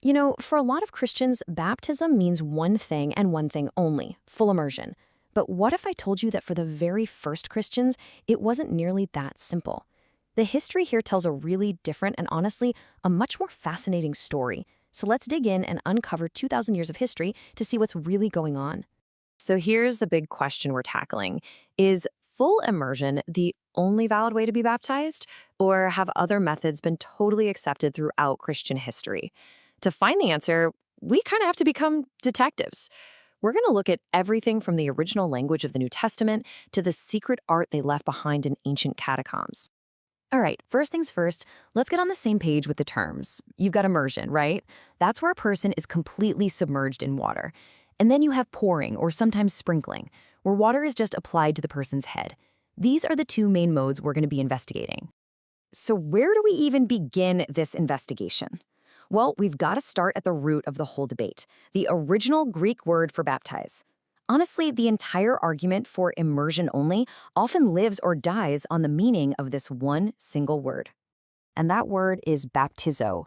You know, for a lot of Christians, baptism means one thing and one thing only, full immersion. But what if I told you that for the very first Christians, it wasn't nearly that simple? The history here tells a really different and honestly, a much more fascinating story. So let's dig in and uncover 2,000 years of history to see what's really going on. So here's the big question we're tackling. Is full immersion the only valid way to be baptized, or have other methods been totally accepted throughout Christian history? To find the answer, we kind of have to become detectives. We're going to look at everything from the original language of the New Testament to the secret art they left behind in ancient catacombs. All right, first things first, let's get on the same page with the terms. You've got immersion, right? That's where a person is completely submerged in water. And then you have pouring, or sometimes sprinkling, where water is just applied to the person's head. These are the two main modes we're going to be investigating. So where do we even begin this investigation? Well, we've got to start at the root of the whole debate, the original Greek word for baptize. Honestly, the entire argument for immersion only often lives or dies on the meaning of this one single word. And that word is baptizo.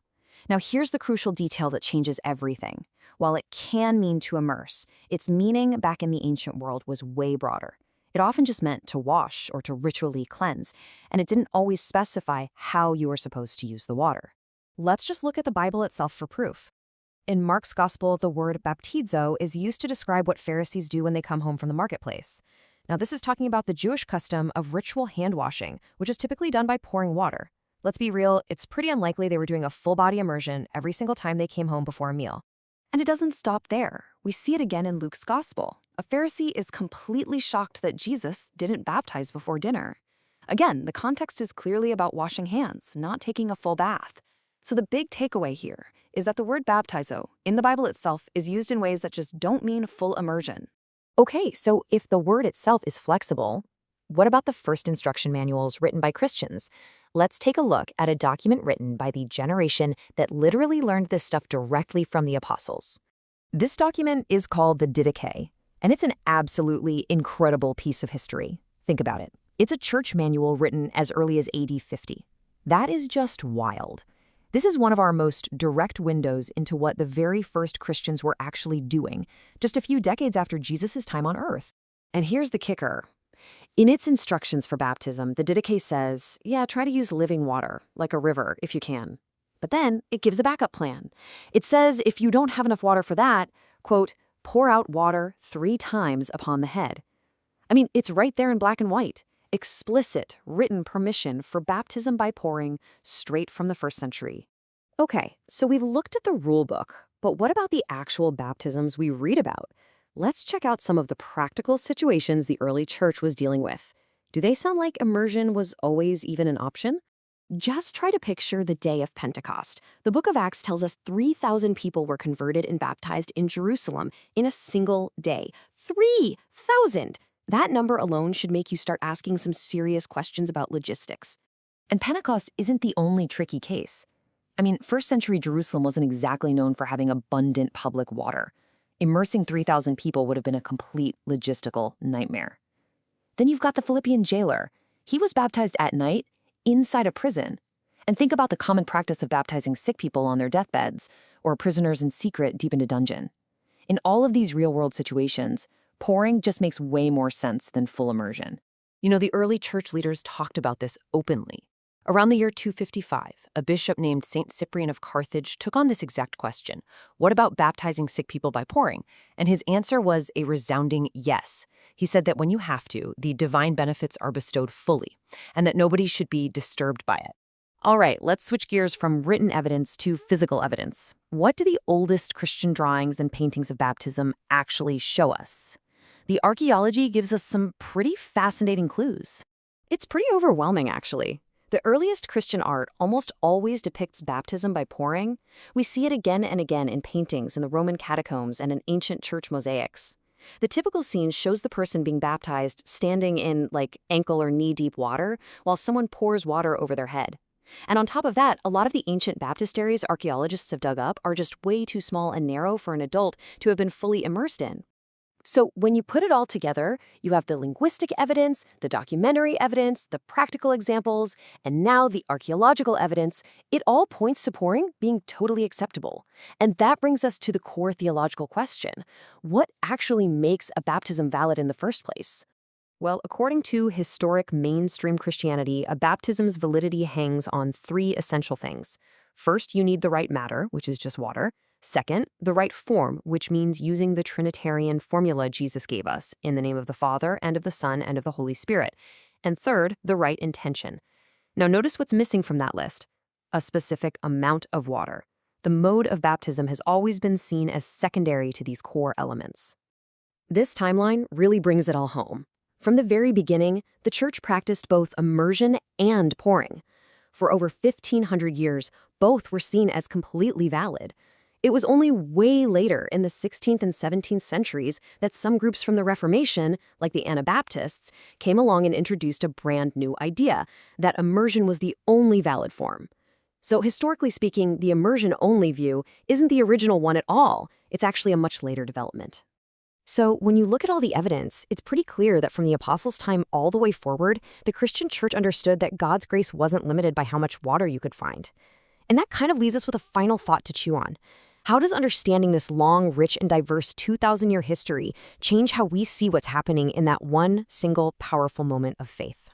Now, here's the crucial detail that changes everything. While it can mean to immerse, its meaning back in the ancient world was way broader. It often just meant to wash or to ritually cleanse, and it didn't always specify how you were supposed to use the water. Let's just look at the Bible itself for proof. In Mark's Gospel, the word baptizo is used to describe what Pharisees do when they come home from the marketplace. Now, this is talking about the Jewish custom of ritual hand washing, which is typically done by pouring water. Let's be real, it's pretty unlikely they were doing a full-body immersion every single time they came home before a meal. And it doesn't stop there. We see it again in Luke's Gospel. A Pharisee is completely shocked that Jesus didn't baptize before dinner. Again, the context is clearly about washing hands, not taking a full bath. So the big takeaway here is that the word baptizo in the Bible itself is used in ways that just don't mean full immersion. Okay, so if the word itself is flexible, what about the first instruction manuals written by Christians? Let's take a look at a document written by the generation that literally learned this stuff directly from the apostles. This document is called the Didache, and it's an absolutely incredible piece of history. Think about it. It's a church manual written as early as AD 50. That is just wild. This is one of our most direct windows into what the very first Christians were actually doing, just a few decades after Jesus' time on earth. And here's the kicker. In its instructions for baptism, the Didache says, yeah, try to use living water, like a river, if you can. But then it gives a backup plan. It says if you don't have enough water for that, quote, pour out water 3 times upon the head. I mean, it's right there in black and white. Explicit, written permission for baptism by pouring straight from the first century. Okay, so we've looked at the rule book, but what about the actual baptisms we read about? Let's check out some of the practical situations the early church was dealing with. Do they sound like immersion was always even an option? Just try to picture the day of Pentecost. The book of Acts tells us 3,000 people were converted and baptized in Jerusalem in a single day. 3,000! That number alone should make you start asking some serious questions about logistics. And Pentecost isn't the only tricky case. I mean, first century Jerusalem wasn't exactly known for having abundant public water. Immersing 3,000 people would have been a complete logistical nightmare. Then you've got the Philippian jailer. He was baptized at night inside a prison. And think about the common practice of baptizing sick people on their deathbeds or prisoners in secret deep in a dungeon. In all of these real-world situations, pouring just makes way more sense than full immersion. You know, the early church leaders talked about this openly. Around the year 255, a bishop named Saint Cyprian of Carthage took on this exact question. What about baptizing sick people by pouring? And his answer was a resounding yes. He said that when you have to, the divine benefits are bestowed fully, and that nobody should be disturbed by it. All right, let's switch gears from written evidence to physical evidence. What do the oldest Christian drawings and paintings of baptism actually show us? The archaeology gives us some pretty fascinating clues. It's pretty overwhelming, actually. The earliest Christian art almost always depicts baptism by pouring. We see it again and again in paintings in the Roman catacombs and in ancient church mosaics. The typical scene shows the person being baptized standing in, like, ankle or knee-deep water while someone pours water over their head. And on top of that, a lot of the ancient baptisteries archaeologists have dug up are just way too small and narrow for an adult to have been fully immersed in. So when you put it all together, you have the linguistic evidence, the documentary evidence, the practical examples, and now the archaeological evidence. It all points to pouring being totally acceptable. And that brings us to the core theological question. What actually makes a baptism valid in the first place? Well, according to historic mainstream Christianity, a baptism's validity hangs on three essential things. First, you need the right matter, which is just water. Second, the right form, which means using the Trinitarian formula Jesus gave us, in the name of the Father, and of the Son, and of the Holy Spirit. And third, the right intention. Now notice what's missing from that list. A specific amount of water. The mode of baptism has always been seen as secondary to these core elements. This timeline really brings it all home. From the very beginning, the Church practiced both immersion and pouring. For over 1,500 years, both were seen as completely valid. It was only way later, in the 16th and 17th centuries, that some groups from the Reformation, like the Anabaptists, came along and introduced a brand new idea, that immersion was the only valid form. So historically speaking, the immersion-only view isn't the original one at all. It's actually a much later development. So when you look at all the evidence, it's pretty clear that from the Apostles' time all the way forward, the Christian church understood that God's grace wasn't limited by how much water you could find. And that kind of leaves us with a final thought to chew on. How does understanding this long, rich, and diverse 2,000-year history change how we see what's happening in that one single powerful moment of faith?